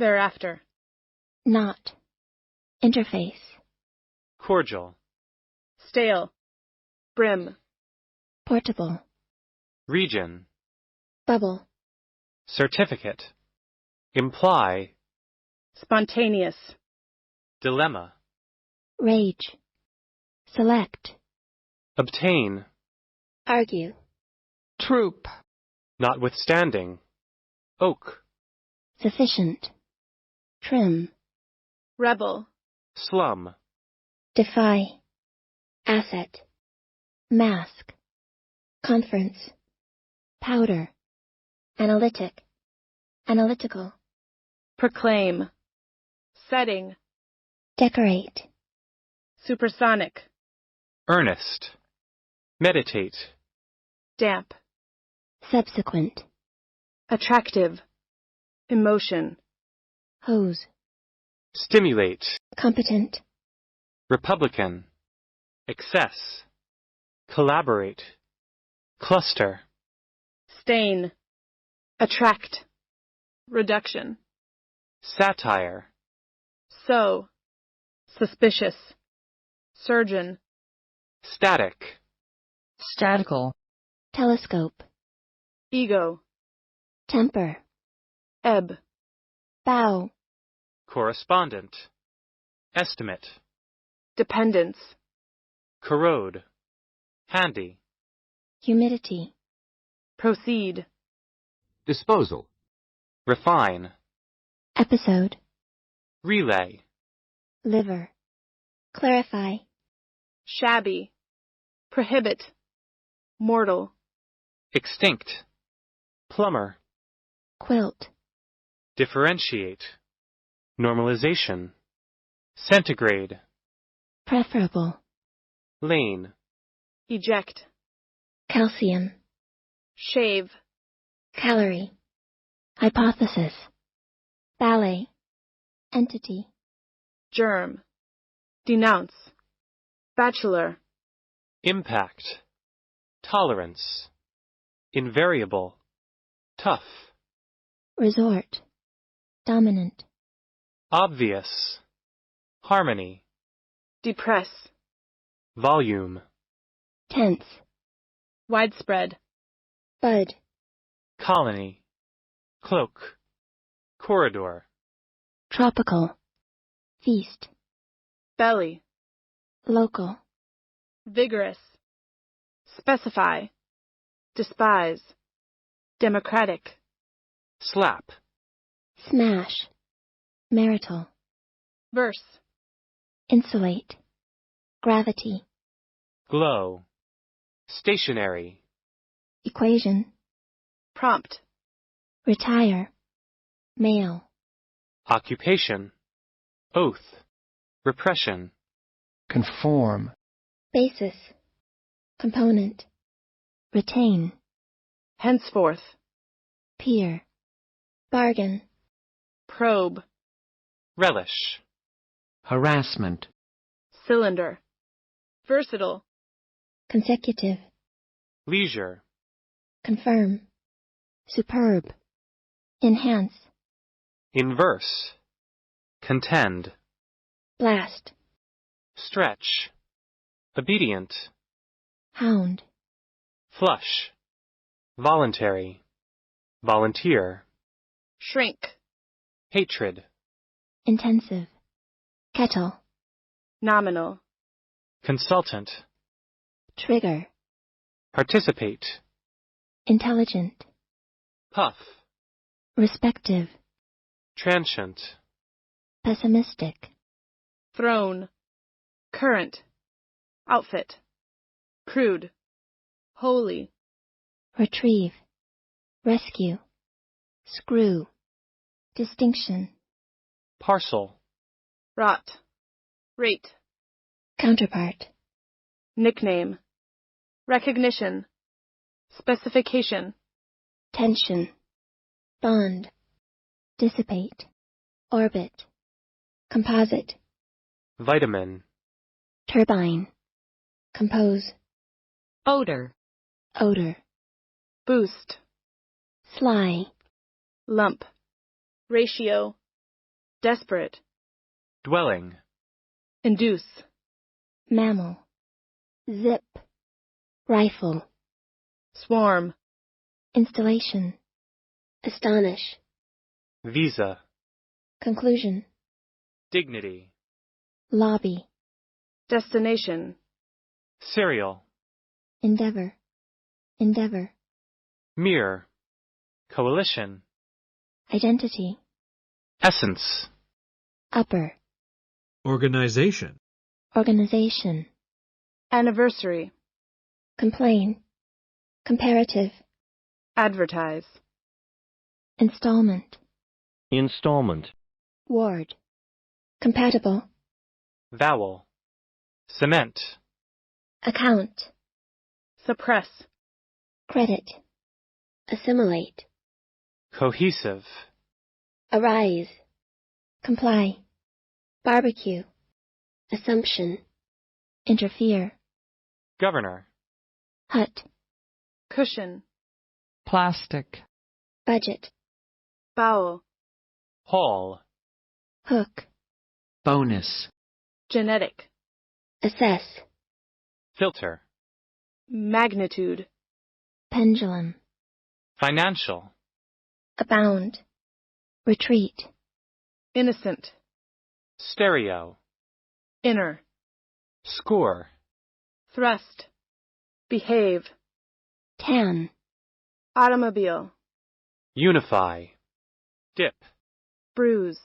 thereafter. Not. Interface. Cordial. Stale. Brim. Portable. Region. Bubble. Certificate. Imply. Spontaneous. Dilemma. Rage. Select. Obtain. Argue. Troop. Notwithstanding. Oak. Sufficient. Trim. Rebel. Slum. Defy. Asset. Mask. Conference. Powder. Analytic. Analytical. Proclaim. Setting. Decorate. Supersonic. Earnest. Meditate. Damp. Subsequent. Attractive. Emotion. Hose. Stimulate. Competent. Republican. Excess. Collaborate. Cluster. Stain. Attract. Reduction. Satire. Sow. Suspicious. Surgeon. Static. Statical. Telescope. Ego. Temper. Ebb. Bow. Correspondent. Estimate. Dependence. Corrode. Handy. Humidity. Proceed. Disposal. Refine. Episode. Relay. Liver. Clarify. Shabby. Prohibit. Mortal. Extinct. Plumber. Quilt. Differentiate. Normalization. Centigrade. Preferable. Lane. Eject. Calcium. Shave. Calorie. Hypothesis. Ballet. Entity. Germ. Denounce. Bachelor. Impact. Tolerance. Invariable. Tough. Resort. Dominant. Obvious. Harmony. Depress. Volume. Tense. Widespread. Bud. Colony. Cloak. Corridor. Tropical. Feast. Belly. Local. Vigorous. Specify. Despise. Democratic. Slap. Smash. Marital. Verse. Insulate. Gravity. Glow. Stationary. Equation. Prompt. Retire. Male. Occupation. Oath. Repression. Conform. Basis. Component. Retain. Henceforth. Peer. Bargain. Probe. Relish. Harassment. Cylinder. Versatile. Consecutive. Leisure. Confirm. Superb. Enhance. Inverse. Contend. Blast. Stretch. Obedient. Hound. Flush. Voluntary. Volunteer. Shrink. Hatred. Intensive. Kettle. Nominal. Consultant. Trigger. Participate. Intelligent. Puff. Respective. Transient. Pessimistic. Throne. Current. Outfit. Crude. Holy. Retrieve. Rescue. Screw. Distinction. Parcel. Rot. Rate. Counterpart. Nickname. Recognition. Specification. Tension. Bond. Dissipate. Orbit. Composite. Vitamin. Turbine. Compose. Odor. Odor. Boost. Sly. Lump. Ratio. desperate, dwelling, induce, mammal, zip, rifle, swarm, installation, astonish, visa, conclusion, dignity, lobby, destination, serial, endeavor, endeavor, mirror, coalition, identity, essence, upper, Organization. organization, anniversary, complain, comparative, advertise, installment, installment, ward, compatible, vowel, cement, account, suppress, credit, assimilate, cohesive, arise, comply, barbecue, assumption, interfere, governor, hut, cushion, plastic, budget, bowel, hall, hook, bonus, genetic, assess, filter, magnitude, pendulum, financial, abound, retreat, innocent, stereo, inner, score, thrust, behave, tan, automobile, unify, dip, bruise,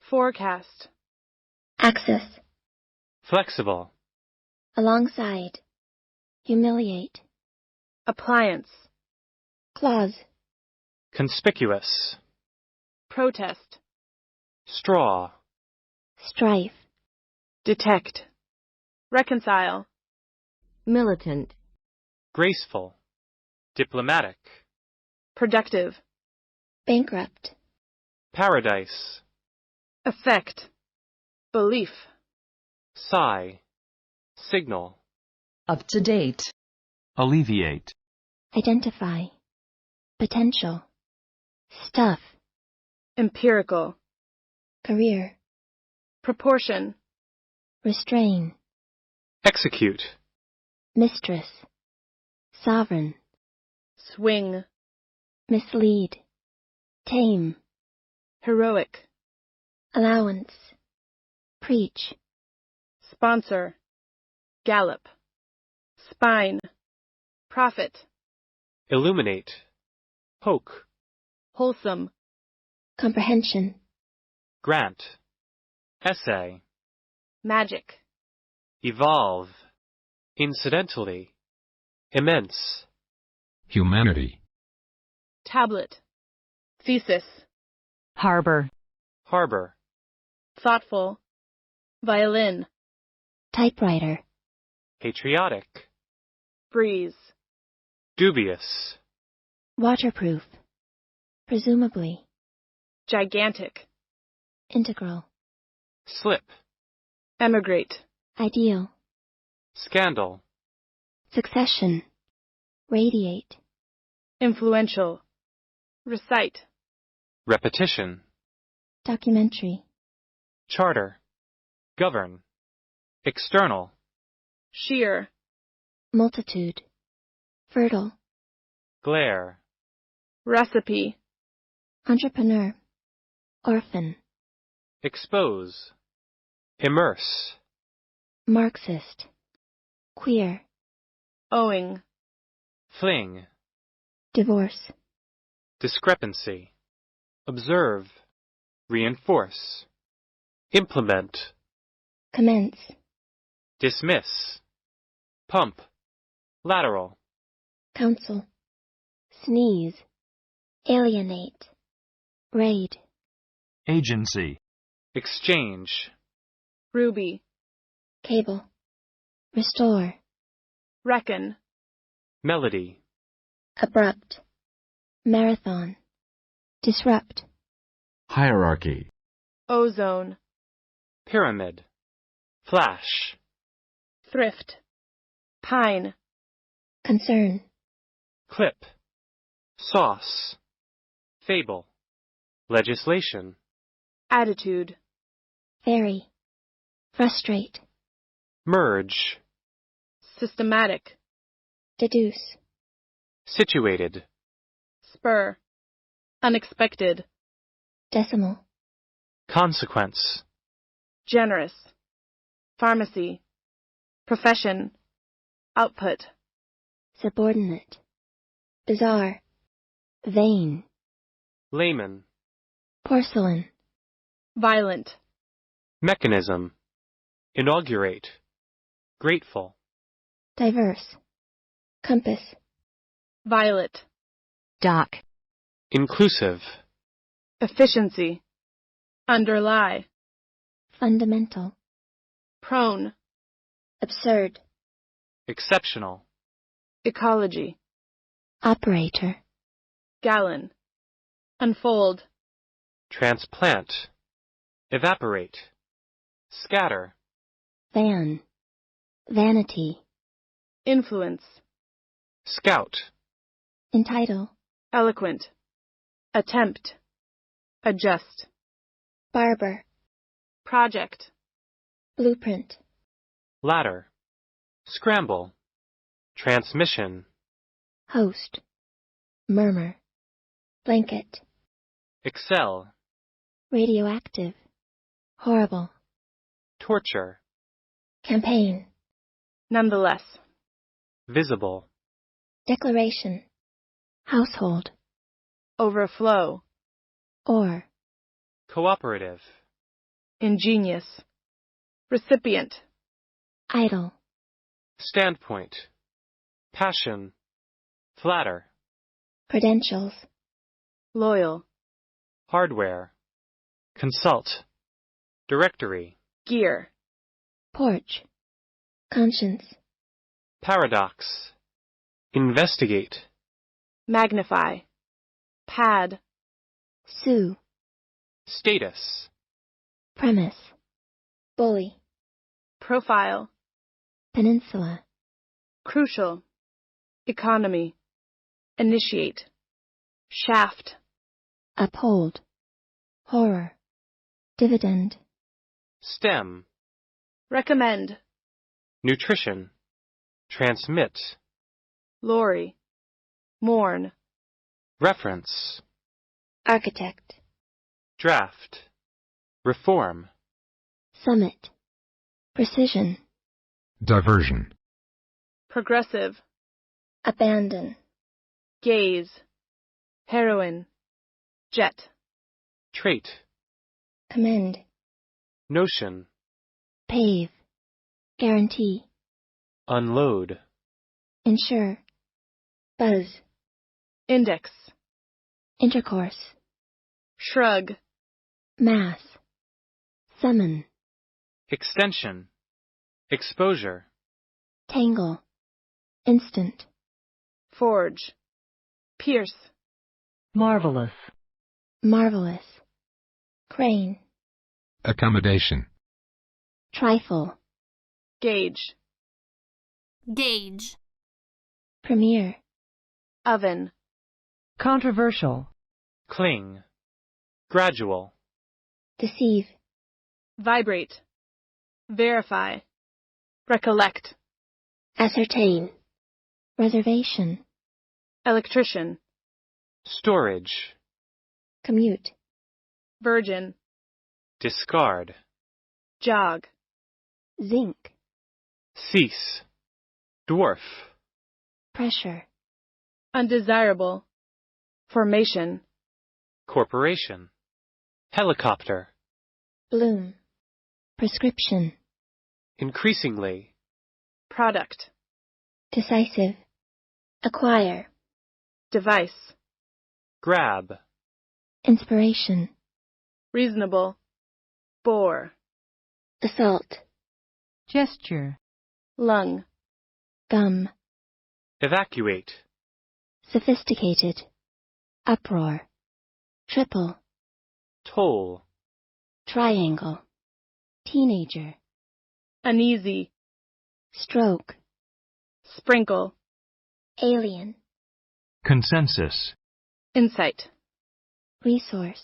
forecast, axis, flexible, alongside, humiliate, appliance, clause, conspicuous, protest, straw, strife, detect, reconcile, militant, graceful, diplomatic, productive, bankrupt, paradise, effect, belief, sigh, signal, up to date, Alleviate. identify, potential, stuff, empirical, career, proportion, restrain, execute, mistress, sovereign, swing, mislead, tame, heroic, allowance, preach, sponsor, gallop, spine, profit, illuminate, poke, wholesome, comprehension, grant, essay, magic, evolve, incidentally, immense, Humanity. tablet, thesis, harbor, harbor, thoughtful, violin, typewriter, patriotic, breeze, dubious, waterproof, presumably, gigantic, integral, slip, emigrate, ideal, scandal, succession, radiate, influential, recite, repetition, documentary, charter, govern, external, sheer, multitude, fertile, glare, recipe, entrepreneur, orphan, expose, immerse, Marxist, queer, owing, fling, divorce, discrepancy, observe, reinforce, implement, commence, dismiss, pump, lateral, counsel, sneeze, alienate, raid, Agency. exchange, ruby, cable, restore, reckon, melody, abrupt, marathon, disrupt, Hierarchy. ozone, pyramid, flash, thrift, pine, concern, clip, sauce, fable, legislation, attitude, vary, frustrate, merge, systematic, deduce, situated, spur, unexpected, decimal, consequence, generous, pharmacy, profession, output, subordinate, bizarre, vain, layman, porcelain, violent, mechanism, inaugurate, grateful, diverse, compass, violet, dock, inclusive, efficiency, underlie, fundamental, prone, absurd, exceptional, ecology, operator, gallon, unfold, transplant, evaporate, scatter, van, vanity, influence, scout, entitle, eloquent, attempt, adjust, barber, project, blueprint, ladder, scramble, transmission, host, murmur, blanket, excel, radioactive, horrible, torture, campaign, nonetheless, visible, declaration, household, overflow, or, cooperative, ingenious, recipient, idle, standpoint, passion, flatter, credentials, loyal, hardware, consult, directory, gear, porch, conscience, paradox, investigate, magnify, pad, sue, status, premise, bully, profile, peninsula, crucial, economy, initiate, shaft, uphold, horror, dividend, stem, recommend, nutrition, transmit, lorry, mourn, reference, architect, draft, reform, summit, precision, Diversion. progressive, abandon, gaze, heroin, jet, trait, commend, notion, pave, guarantee, unload, insure, buzz, index, intercourse, shrug, mass, summon, extension, exposure, tangle, instant, forge, pierce, marvelous, marvelous, crane, Accommodation. trifle, gauge, Gauge. premiere, oven, controversial, cling, gradual, deceive, vibrate, verify, recollect, ascertain, reservation, electrician, storage, commute, virgin, discard, jog, zinc, cease, dwarf, pressure, undesirable, formation, corporation, helicopter, bloom, prescription, increasingly, product, decisive, acquire, device, grab, inspiration, reasonable, bore, assault, gesture, lung, gum, evacuate, sophisticated, uproar, triple, toll, triangle, teenager, uneasy, stroke, sprinkle, alien, Consensus. insight, resource,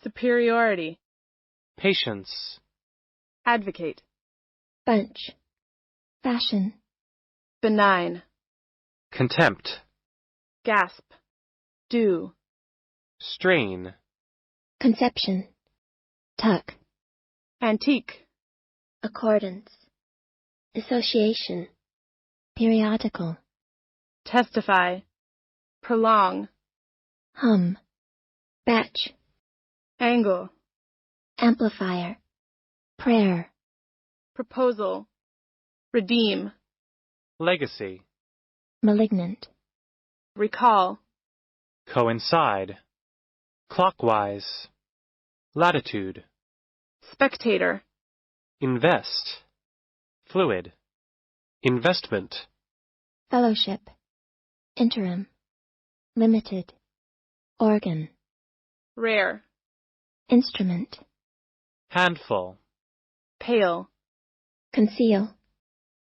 superiority, patience, advocate, bunch, fashion, benign, contempt, gasp, do, strain, conception, tuck, antique, accordance, association, periodical, testify, prolong, hum, batch, angle, amplifier, prayer, proposal, redeem, legacy, malignant, recall, coincide, clockwise, latitude, spectator, invest, fluid, investment, fellowship, interim, limited, organ, rare, instrument, handful, pale, conceal,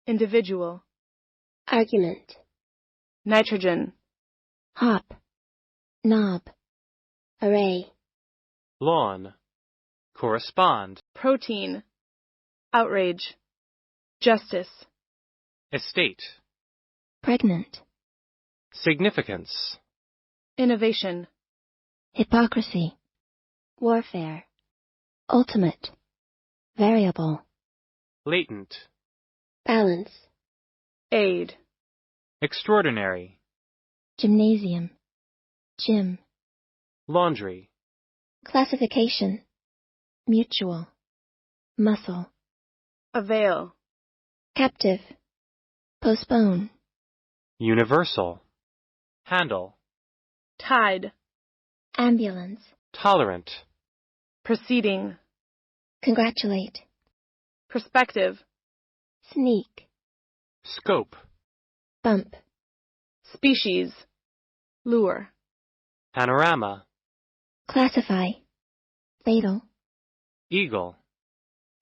individual, argument, nitrogen, hop, knob, array, lawn, correspond, protein, outrage, justice, estate, pregnant, significance, innovation, hypocrisy, warfare, ultimate, variable, latent, balance, aid, extraordinary, gymnasium, gym, laundry, classification, mutual, muscle, avail, captive, postpone, universal, handle, tide, ambulance, tolerant, proceeding, congratulate, perspective, sneak, scope, bump, species, lure, panorama, classify, fatal, eagle,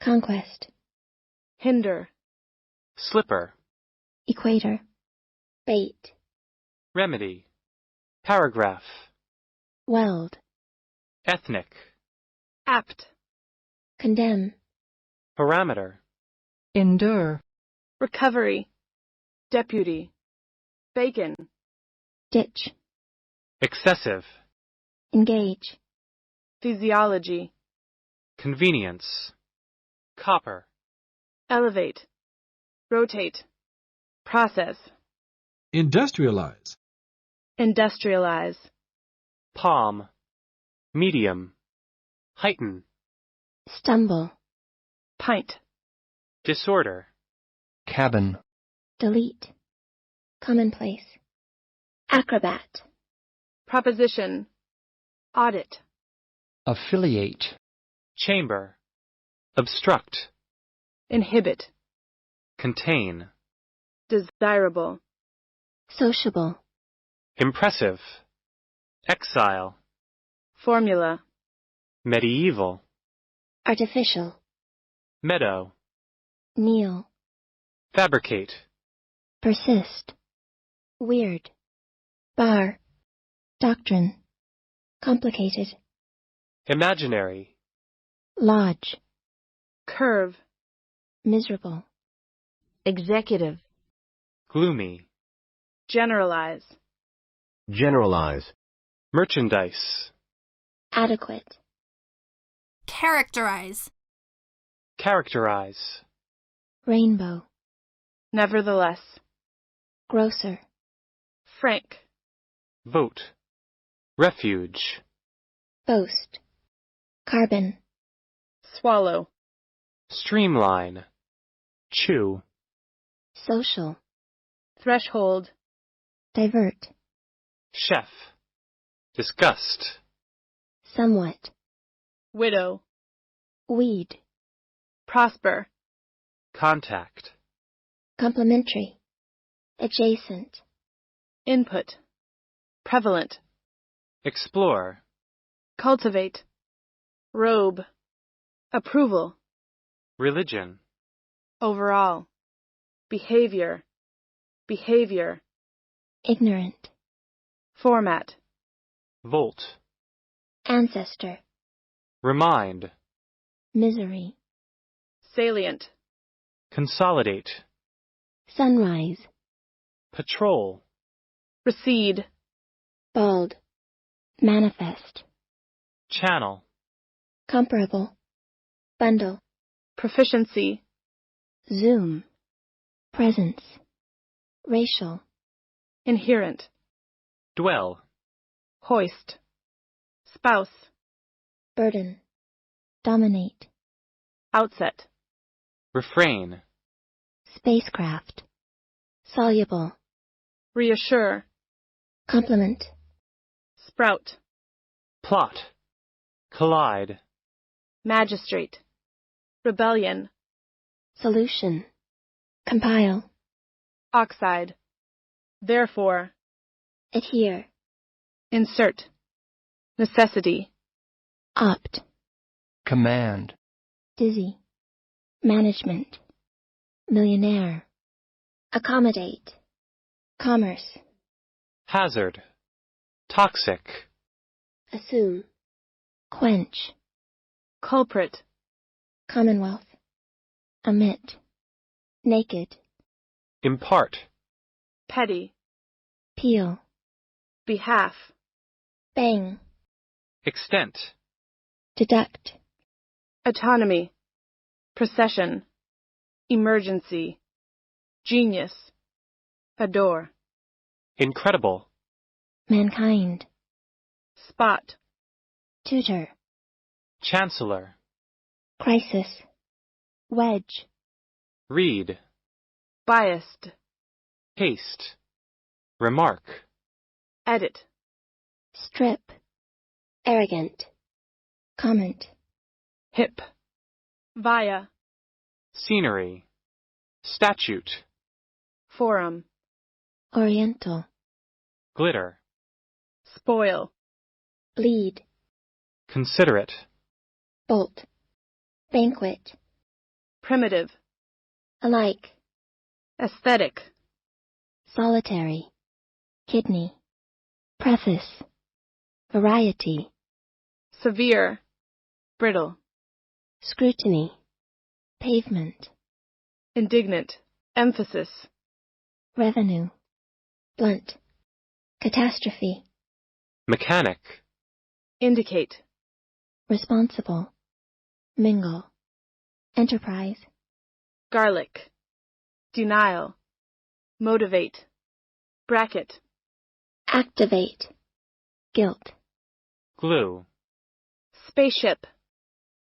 conquest, hinder, slipper, equator, bait, remedy, paragraph, weld, ethnic, apt, condemn, parameter, endure, recovery, deputy, bacon, ditch, excessive, engage, physiology, convenience, copper, elevate, rotate, process, Industrialize. industrialize, palm, medium, heighten, stumble, pint, disorder, cabin, delete, commonplace, acrobat, proposition, audit, affiliate, chamber, obstruct, inhibit, contain, desirable, sociable, impressive, exile, formula, medieval, artificial, meadow, kneel, fabricate, persist, weird, bar, doctrine, complicated, imaginary, lodge, curve, miserable, executive, gloomy, generalize, Generalize. merchandise, adequate, Characterize. characterize, rainbow, nevertheless, grocer, frank, vote, refuge, boast, carbon, swallow, streamline, chew, social, threshold, divert, chef, disgust, somewhat, widow, weed, prosper, contact, complementary, adjacent, input, prevalent, explore, cultivate, robe, approval, religion, overall, behavior, behavior, ignorant, format, volt, ancestor, Remind. Misery. Salient. Consolidate. Sunrise. Patrol. Recede. Bald. Manifest. Channel. Comparable. Bundle. Proficiency. Zoom. Presence. Racial. Inherent. Dwell. Hoist. Spouse. Burden. Dominate. Outset. Refrain. Spacecraft. Soluble. Reassure. Complement. Sprout. Plot. Collide. Magistrate. Rebellion. Solution. Compile. Oxide. Therefore. Adhere. Insert. Necessity. Opt. Command. Dizzy. Management. Millionaire. Accommodate. Commerce. Hazard. Toxic. Assume. Quench. Culprit. Commonwealth. Omit. Naked. Impart. Petty. Peel. Behalf. Bang. Extent. Deduct. Autonomy. Procession. Emergency. Genius. Adore. Incredible. Mankind. Spot. Tutor. Chancellor. Crisis. Wedge. Read. Biased. Haste. Remark. Edit. Strip. Arrogant. Comment. Hip. Via. Scenery. Statute. Forum. Oriental. Glitter. Spoil. Bleed. Considerate. Bolt. Banquet. Primitive. Alike. Aesthetic. Solitary. Kidney. Preface. Variety. Severe. Brittle. Scrutiny. Pavement. Indignant. Emphasis. Revenue. Blunt. Catastrophe. Mechanic. Indicate. Responsible. Mingle. Enterprise. Garlic. Denial. Motivate. Bracket. Activate. Guilt. Glue. Spaceship.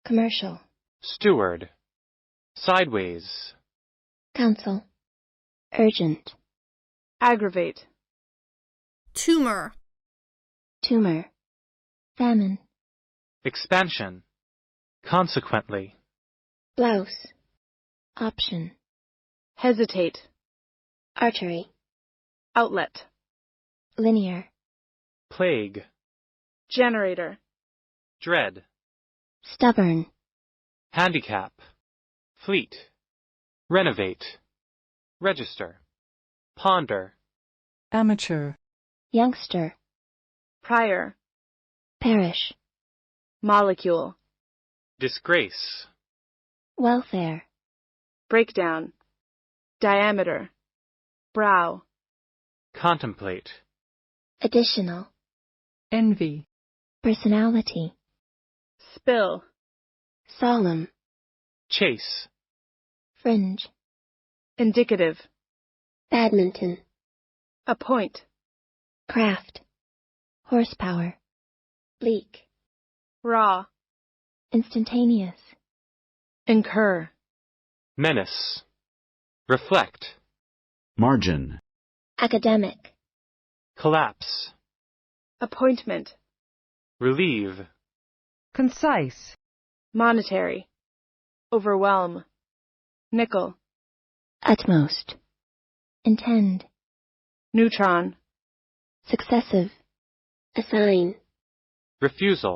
Commercial. Steward. Sideways. Counsel. Urgent. Aggravate. Tumor. Tumor. Famine. Expansion. Consequently. Blouse. Option. Hesitate. Artery. Outlet. Linear. Plague. Generator. Dread. Stubborn. Handicap. Fleet. Renovate. Register. Ponder. Amateur. Youngster. Prior. Parish. Molecule. Disgrace. Welfare. Breakdown. Diameter. Brow. Contemplate. Additional. Envy. Personality. Spill. Solemn. Chase. Fringe. Indicative. Badminton. Appoint. Craft. Horsepower. Bleak. Raw. Instantaneous. Incur. Menace. Reflect. Margin. Academic. Collapse. Appointment. Relieve. Concise. Monetary. Overwhelm. Nickel. Utmost. Intend. Neutron. Successive. Assign. Refusal.